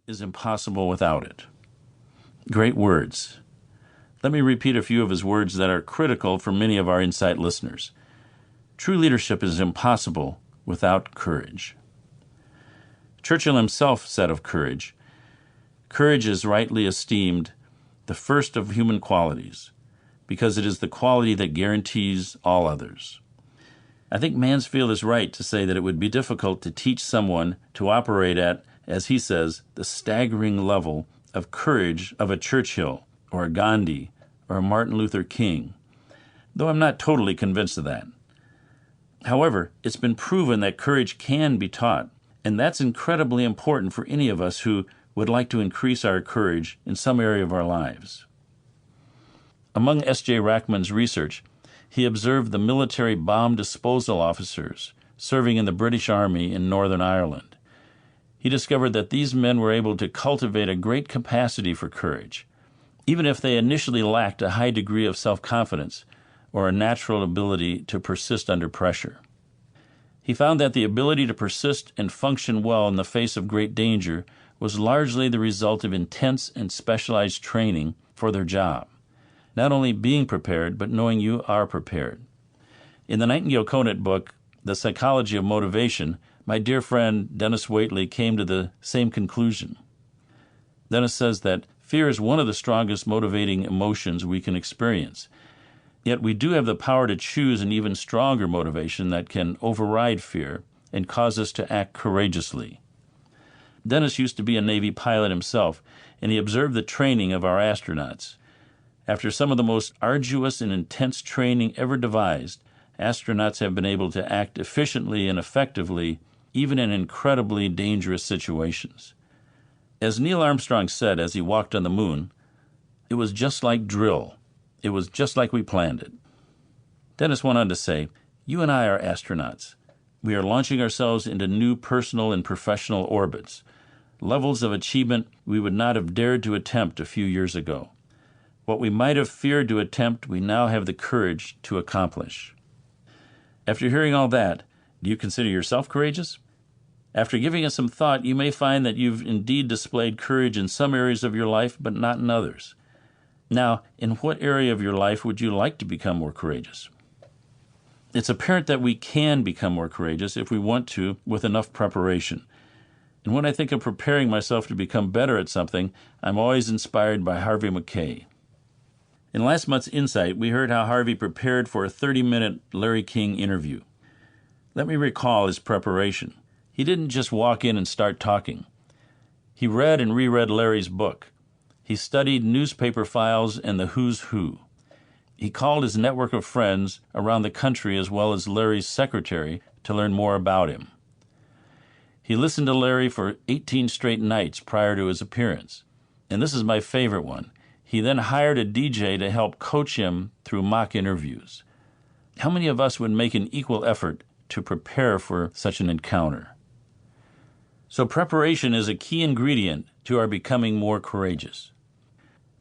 is impossible without it. Great words. Let me repeat a few of his words that are critical for many of our Insight listeners. True leadership is impossible without courage. Churchill himself said of courage, "Courage is rightly esteemed the first of human qualities, because it is the quality that guarantees all others." I think Mansfield is right to say that it would be difficult to teach someone to operate at, as he says, the staggering level of courage of a Churchill or a Gandhi or a Martin Luther King, though I'm not totally convinced of that. However, it's been proven that courage can be taught, and that's incredibly important for any of us who would like to increase our courage in some area of our lives. Among S.J. Rackman's research, he observed the military bomb disposal officers serving in the British Army in Northern Ireland. He discovered that these men were able to cultivate a great capacity for courage, even if they initially lacked a high degree of self-confidence or a natural ability to persist under pressure. He found that the ability to persist and function well in the face of great danger was largely the result of intense and specialized training for their job. Not only being prepared, but knowing you are prepared. In the Nightingale-Conant book, The Psychology of Motivation, my dear friend Dennis Waitley came to the same conclusion. Dennis says that fear is one of the strongest motivating emotions we can experience, yet we do have the power to choose an even stronger motivation that can override fear and cause us to act courageously. Dennis used to be a Navy pilot himself, and he observed the training of our astronauts. After some of the most arduous and intense training ever devised, astronauts have been able to act efficiently and effectively, even in incredibly dangerous situations. As Neil Armstrong said as he walked on the moon, "It was just like drill. It was just like we planned it." Dennis went on to say, "You and I are astronauts. We are launching ourselves into new personal and professional orbits, levels of achievement we would not have dared to attempt a few years ago. What we might have feared to attempt, we now have the courage to accomplish." After hearing all that, do you consider yourself courageous? After giving it some thought, you may find that you've indeed displayed courage in some areas of your life, but not in others. Now, in what area of your life would you like to become more courageous? It's apparent that we can become more courageous if we want to, with enough preparation. And when I think of preparing myself to become better at something, I'm always inspired by Harvey Mackay. In last month's Insight, we heard how Harvey prepared for a 30-minute Larry King interview. Let me recall his preparation. He didn't just walk in and start talking. He read and reread Larry's book. He studied newspaper files and the who's who. He called his network of friends around the country as well as Larry's secretary to learn more about him. He listened to Larry for 18 straight nights prior to his appearance. And this is my favorite one. He then hired a DJ to help coach him through mock interviews. How many of us would make an equal effort to prepare for such an encounter? So preparation is a key ingredient to our becoming more courageous.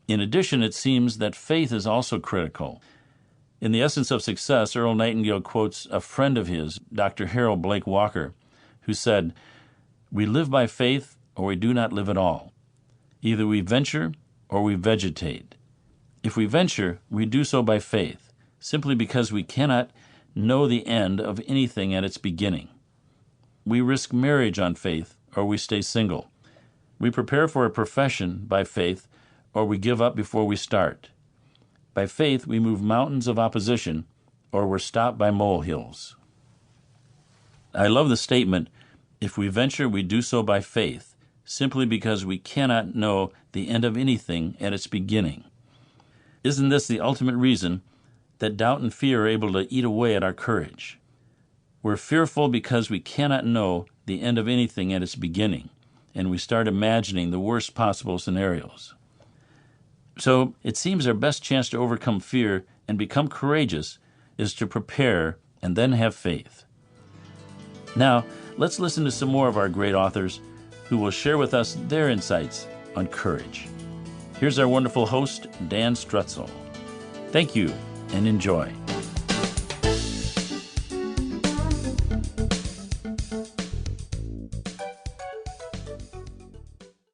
In addition, it seems that faith is also critical. In The Essence of Success, Earl Nightingale quotes a friend of his, Dr. Harold Blake Walker, who said, "We live by faith or we do not live at all. Either we venture or we vegetate. If we venture, we do so by faith, simply because we cannot know the end of anything at its beginning. We risk marriage on faith, or we stay single. We prepare for a profession by faith, or we give up before we start. By faith, we move mountains of opposition, or we're stopped by molehills." I love the statement, "If we venture, we do so by faith, simply because we cannot know the end of anything at its beginning." Isn't this the ultimate reason that doubt and fear are able to eat away at our courage? We're fearful because we cannot know the end of anything at its beginning, and we start imagining the worst possible scenarios. So it seems our best chance to overcome fear and become courageous is to prepare and then have faith. Now, let's listen to some more of our great authors who will share with us their insights on courage. Here's our wonderful host, Dan Strutzel. Thank you, and enjoy.